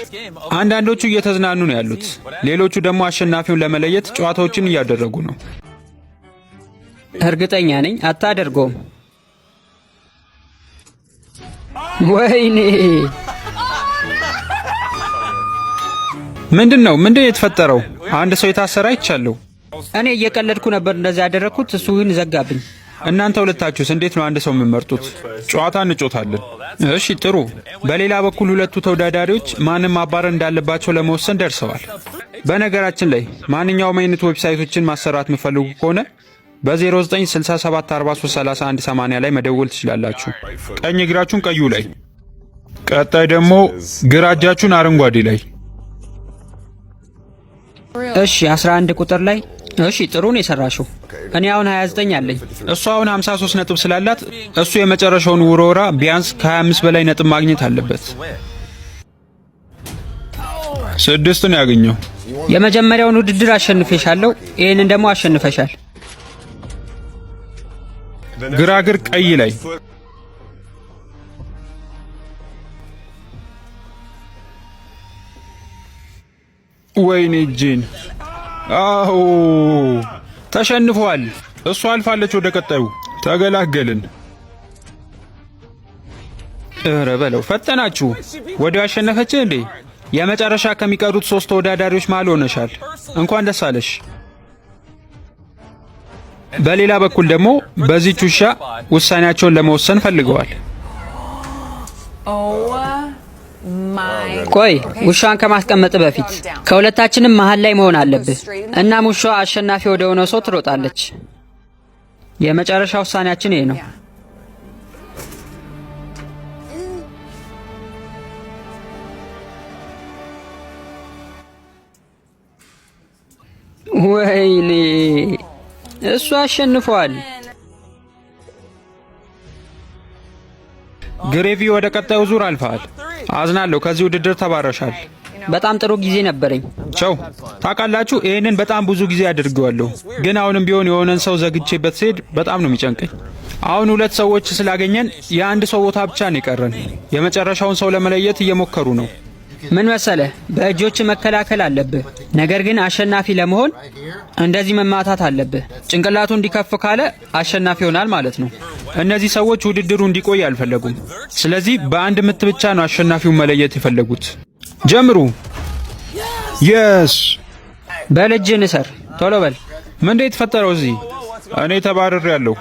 አንዳንዶቹ እየተዝናኑ ነው ያሉት፣ ሌሎቹ ደግሞ አሸናፊውን ለመለየት ጨዋታዎችን እያደረጉ ነው። እርግጠኛ ነኝ አታደርገውም። ወይኔ ምንድነው የተፈጠረው? አንድ ሰው የታሰረ አይቻለሁ። እኔ እየቀለድኩ ነበር እንደዛ ያደረኩት፣ እሱ ግን ዘጋብኝ። እናንተ ሁለታችሁስ እንዴት ነው አንድ ሰው የምትመርጡት? ጨዋታ እንጮታለን። እሺ ጥሩ። በሌላ በኩል ሁለቱ ተወዳዳሪዎች ማንም ማባረር እንዳለባቸው ለመወሰን ደርሰዋል። በነገራችን ላይ ማንኛውም አይነት ዌብሳይቶችን ማሰራት የምትፈልጉ ከሆነ በ0967433180 ላይ መደወል ትችላላችሁ። ቀኝ እግራችሁን ቀዩ ላይ፣ ቀጣይ ደግሞ ግራ እጃችሁን አረንጓዴ ላይ። እሺ 11 ቁጥር ላይ። እሺ ጥሩ ነው የሰራሽው። እኔ አሁን 29 አለኝ። እሱ አሁን 53 ነጥብ ስላላት እሱ የመጨረሻውን ውርወራ ቢያንስ ከ25 በላይ ነጥብ ማግኘት አለበት። 6 ነው ያገኘው። የመጀመሪያውን ውድድር አሸንፈሻለሁ፣ ይሄንን ደግሞ አሸንፈሻል። ግራ እግር ቀይ ላይ። ወይኔ ጂን፣ አዎ ተሸንፏል። እሷ አልፋለች ወደ ቀጣዩ። ተገላገልን። እረ በለው ፈጠናችሁ። ወዲያው አሸነፈች እንዴ? የመጨረሻ ከሚቀሩት 3 ተወዳዳሪዎች መሃል ሆነሻል። እንኳን ደስ አለሽ። በሌላ በኩል ደግሞ በዚህች ውሻ ውሳኔያቸውን ለመወሰን ፈልገዋል። ቆይ ውሻን ከማስቀመጥ በፊት ከሁለታችንም መሃል ላይ መሆን አለብህ። እናም ውሻዋ አሸናፊ ወደ ሆነው ሰው ትሮጣለች። የመጨረሻ ውሳኔያችን ይሄ ነው። ወይኔ እሱ አሸንፏል። ግሬቪ ወደ ቀጣዩ ዙር አልፈሃል። አዝናለሁ፣ ከዚህ ውድድር ተባረሻል። በጣም ጥሩ ጊዜ ነበረኝ። ቸው ታውቃላችሁ፣ ይህንን በጣም ብዙ ጊዜ አድርገዋለሁ፣ ግን አሁንም ቢሆን የሆነን ሰው ዘግቼበት ስሄድ በጣም ነው የሚጨንቀኝ። አሁን 2 ሰዎች ስላገኘን የአንድ ሰው ቦታ ብቻ ነው የቀረን። የመጨረሻውን ሰው ለመለየት እየሞከሩ ነው። ምን መሰለህ፣ በእጆች መከላከል አለብህ። ነገር ግን አሸናፊ ለመሆን እንደዚህ መማታት አለብህ። ጭንቅላቱ እንዲከፍ ካለ አሸናፊ ይሆናል ማለት ነው። እነዚህ ሰዎች ውድድሩ እንዲቆይ አልፈለጉም። ስለዚህ በአንድ ምት ብቻ ነው አሸናፊውን መለየት የፈለጉት። ጀምሩ። የስ በልጅን እሰር፣ ቶሎ በል። ምንድነው የተፈጠረው እዚህ? እኔ ተባረሬያለሁ፣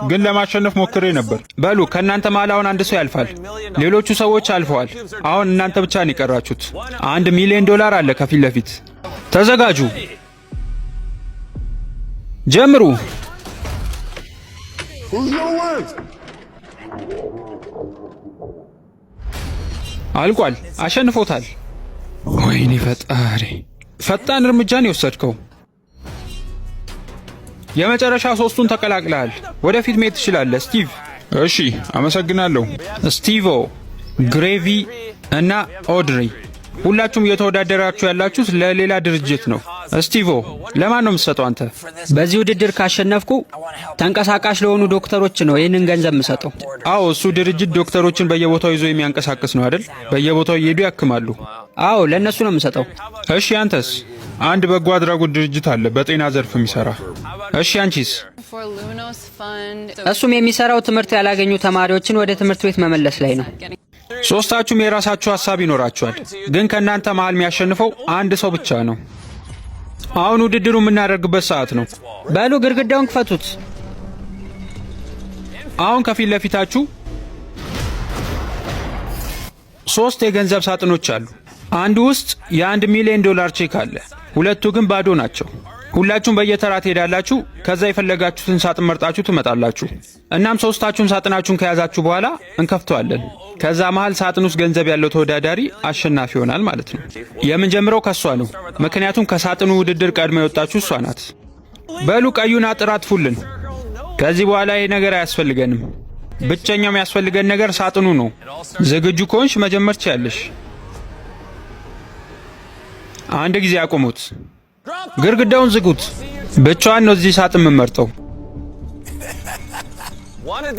ግን ለማሸነፍ ሞክሬ ነበር። በሉ ከእናንተ መሃል አሁን አንድ ሰው ያልፋል። ሌሎቹ ሰዎች አልፈዋል። አሁን እናንተ ብቻ ነው የቀራችሁት። $1 ሚሊዮን አለ ከፊት ለፊት። ተዘጋጁ። ጀምሩ። አልቋል። አሸንፎታል። ወይኔ ፈጣሪ! ፈጣን እርምጃን የወሰድከው። የመጨረሻ ሶስቱን ተቀላቅለሃል። ወደፊት መሄድ ትችላለህ ስቲቭ። እሺ፣ አመሰግናለሁ። ስቲቮ፣ ግሬቪ እና ኦድሪ ሁላችሁም እየተወዳደራችሁ ያላችሁት ለሌላ ድርጅት ነው። ስቲቮ፣ ለማን ነው የምትሰጠው አንተ? በዚህ ውድድር ካሸነፍኩ ተንቀሳቃሽ ለሆኑ ዶክተሮች ነው ይህንን ገንዘብ የምሰጠው። አዎ፣ እሱ ድርጅት ዶክተሮችን በየቦታው ይዞ የሚያንቀሳቅስ ነው አይደል? በየቦታው እየሄዱ ያክማሉ። አዎ፣ ለእነሱ ነው የምሰጠው። እሺ፣ አንተስ? አንድ በጎ አድራጎት ድርጅት አለ በጤና ዘርፍ የሚሰራ። እሺ፣ አንቺስ? እሱም የሚሰራው ትምህርት ያላገኙ ተማሪዎችን ወደ ትምህርት ቤት መመለስ ላይ ነው። ሶስታችሁም የራሳችሁ ሀሳብ ይኖራችኋል፣ ግን ከእናንተ መሃል የሚያሸንፈው አንድ ሰው ብቻ ነው። አሁን ውድድሩ የምናደርግበት ሰዓት ነው። በሉ ግድግዳውን ክፈቱት። አሁን ከፊት ለፊታችሁ 3 የገንዘብ ሳጥኖች አሉ። አንዱ ውስጥ የ1 ሚሊዮን ዶላር ቼክ አለ። ሁለቱ ግን ባዶ ናቸው። ሁላችሁም በየተራ ትሄዳላችሁ። ከዛ የፈለጋችሁትን ሳጥን መርጣችሁ ትመጣላችሁ። እናም ሶስታችሁም ሳጥናችሁን ከያዛችሁ በኋላ እንከፍተዋለን። ከዛ መሃል ሳጥን ውስጥ ገንዘብ ያለው ተወዳዳሪ አሸናፊ ይሆናል ማለት ነው። የምንጀምረው ከሷ ነው፣ ምክንያቱም ከሳጥኑ ውድድር ቀድማ የወጣችሁ እሷ ናት። በሉ ቀዩን አጥር አጥፉልን። ከዚህ በኋላ ይሄ ነገር አያስፈልገንም። ብቸኛው የሚያስፈልገን ነገር ሳጥኑ ነው። ዝግጁ ከሆንሽ መጀመር ትችያለሽ። አንድ ጊዜ አቁሙት። ግድግዳውን ዝጉት። ብቻዋን ነው እዚህ ሳጥን የምመርጠው።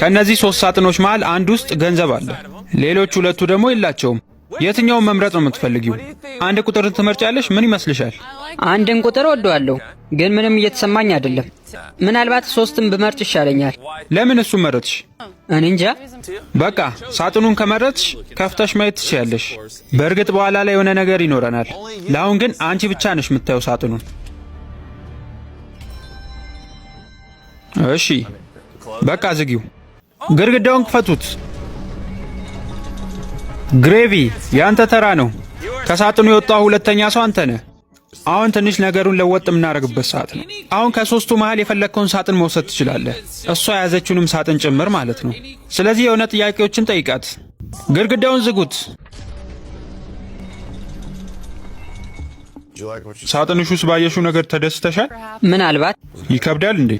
ከነዚህ 3 ሳጥኖች መሃል አንድ ውስጥ ገንዘብ አለ፣ ሌሎች ሁለቱ ደግሞ የላቸውም። የትኛውን መምረጥ ነው የምትፈልጊው? አንድ ቁጥር ትመርጫለሽ? ምን ይመስልሻል? አንድን ቁጥር ወደዋለሁ፣ ግን ምንም እየተሰማኝ አይደለም። ምናልባት 3ን ብመርጥ ይሻለኛል። ለምን እሱ መረጥሽ? እኔ እንጃ። በቃ ሳጥኑን ከመረጥሽ ከፍተሽ ማየት ትችያለሽ። በእርግጥ በኋላ ላይ የሆነ ነገር ይኖረናል። ለአሁን ግን አንቺ ብቻ ነሽ የምታየው ሳጥኑን። እሺ፣ በቃ ዝጊው። ግድግዳውን ክፈቱት። ግሬቪ፣ ያንተ ተራ ነው። ከሳጥኑ የወጣው ሁለተኛ ሰው አንተ ነህ። አሁን ትንሽ ነገሩን ለወጥ የምናደርግበት ሰዓት ነው። አሁን ከሶስቱ መሃል የፈለግከውን ሳጥን መውሰድ ትችላለህ፣ እሷ የያዘችውንም ሳጥን ጭምር ማለት ነው። ስለዚህ የሆነ ጥያቄዎችን ጠይቃት። ግድግዳውን ዝጉት። ሳጥንሽ ውስጥ ባየሽው ነገር ተደስተሻል? ምናልባት። ይከብዳል እንዴ?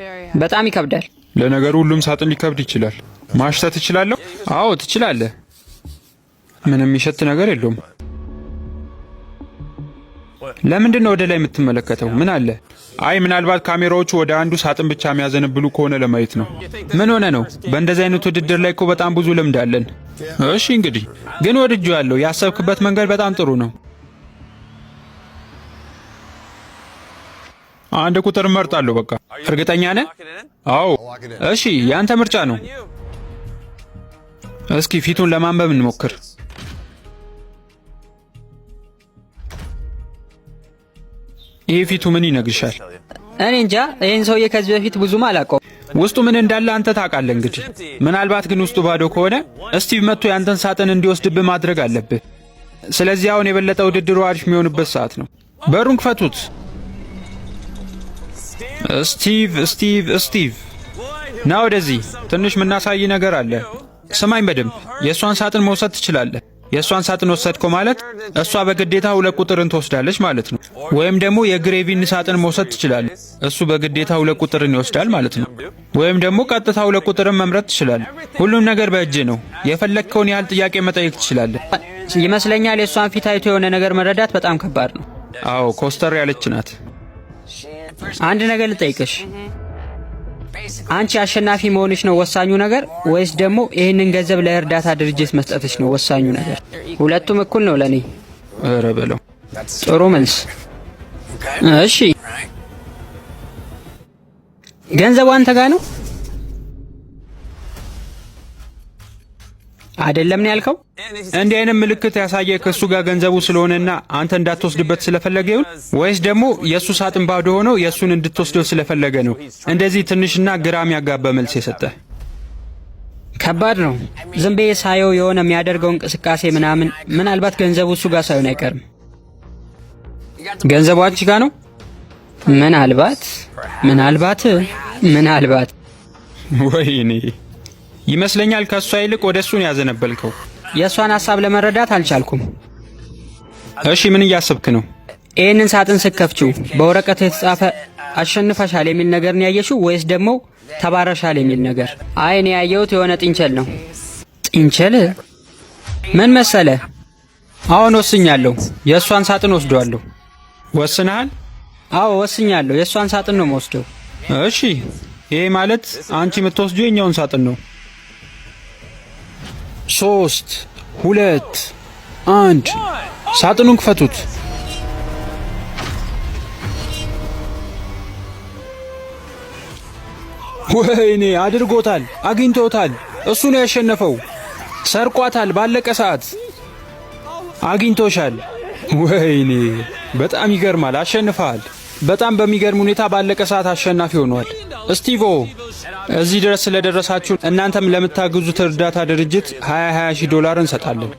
በጣም ይከብዳል። ለነገሩ ሁሉም ሳጥን ሊከብድ ይችላል። ማሽተት ትችላለህ? አዎ ትችላለህ። ምንም የሚሸት ነገር የለውም። ለምንድን ነው ወደ ላይ የምትመለከተው? ምን አለ? አይ ምናልባት ካሜራዎቹ ወደ አንዱ ሳጥን ብቻ የሚያዘነብሉ ከሆነ ለማየት ነው። ምን ሆነ ነው? በእንደዚህ አይነት ውድድር ላይ እኮ በጣም ብዙ ልምድ አለን። እሺ እንግዲህ ግን ወድጄዋለሁ። ያሰብክበት መንገድ በጣም ጥሩ ነው። አንድ ቁጥር እመርጣለሁ። በቃ እርግጠኛ ነህ? አዎ። እሺ ያንተ ምርጫ ነው። እስኪ ፊቱን ለማንበብ እንሞክር። ይህ ፊቱ ምን ይነግርሻል? እኔ እንጃ። ይህን ሰውዬ ከዚህ በፊት ብዙም አላውቀውም። ውስጡ ምን እንዳለ አንተ ታውቃለህ። እንግዲህ ምናልባት ግን ውስጡ ባዶ ከሆነ ስቲቭ መጥቶ ያንተን ሳጥን እንዲወስድብህ ማድረግ አለብህ። ስለዚህ አሁን የበለጠ ውድድሩ አሪፍ የሚሆንበት ሰዓት ነው። በሩን ክፈቱት። ስቲቭ ና ወደዚህ። ትንሽ ምናሳይ ነገር አለ። ስማኝ በደንብ። የእሷን ሳጥን መውሰድ ትችላለህ። የእሷን ሳጥን ወሰድኮ ማለት እሷ በግዴታ 2 ቁጥርን ትወስዳለች ማለት ነው። ወይም ደግሞ የግሬቪን ሳጥን መውሰድ ትችላለህ። እሱ በግዴታ 2 ቁጥርን ይወስዳል ማለት ነው። ወይም ደግሞ ቀጥታ 2 ቁጥርን መምረጥ ትችላለህ። ሁሉም ነገር በእጅ ነው። የፈለግከውን ያህል ጥያቄ መጠየቅ ትችላለህ። ይመስለኛል የእሷን ፊት አይቶ የሆነ ነገር መረዳት በጣም ከባድ ነው። አዎ ኮስተር ያለች ናት። አንድ ነገር ልጠይቅሽ። አንቺ አሸናፊ መሆንሽ ነው ወሳኙ ነገር ወይስ ደግሞ ይህንን ገንዘብ ለእርዳታ ድርጅት መስጠትሽ ነው ወሳኙ ነገር? ሁለቱም እኩል ነው ለኔ። ኧረ በለው። ጥሩ መልስ። እሺ ገንዘቡ አንተ ጋር ነው አይደለም ነው ያልከው? እንዲህ አይነት ምልክት ያሳየ ከሱ ጋር ገንዘቡ ስለሆነና አንተ እንዳትወስድበት ስለፈለገ ይሁን ወይስ ደግሞ የሱ ሳጥን ባዶ ሆኖ የሱን እንድትወስደው ስለፈለገ ነው እንደዚህ ትንሽና ግራም ያጋባ መልስ የሰጠ? ከባድ ነው። ዝም ብዬ ሳየው የሆነ የሚያደርገው እንቅስቃሴ ምናልባት ገንዘቡ እሱ ጋር ሳይሆን አይቀርም። ገንዘቡ አንቺ ጋር ነው? ምናልባት ወይኔ ይመስለኛል ከሷ ይልቅ ወደ እሱ ነው ያዘነበልከው። የእሷን ሐሳብ ለመረዳት አልቻልኩም። እሺ ምን እያሰብክ ነው? ይህንን ሳጥን ስከፍችው በወረቀት የተጻፈ አሸንፈሻል የሚል ነገር ነው ያየሽው ወይስ ደግሞ ተባረሻል የሚል ነገር? አይ እኔ ያየሁት የሆነ ጥንቸል ነው። ጥንቸል? ምን መሰለ? አሁን ወስኛለሁ። የእሷን ሳጥን ወስደዋለሁ። ወስነሃል? አዎ ወስኛለሁ። የእሷን ሳጥን ነው የምወስደው። እሺ ይሄ ማለት አንቺ የምትወስጂው የኛውን ሳጥን ነው። 3 2 1 ሳጥኑን ክፈቱት። ወይኔ አድርጎታል፣ አግኝቶታል። እሱ ነው ያሸነፈው። ሰርቋታል። ባለቀ ሰዓት አግኝቶሻል። ወይኔ በጣም ይገርማል። አሸንፈሃል። በጣም በሚገርም ሁኔታ ባለቀ ሰዓት አሸናፊ ሆኗል። ስቲቮ እዚህ ድረስ ስለደረሳችሁ እናንተም ለምታግዙት እርዳታ ድርጅት $20,000 እንሰጣለን።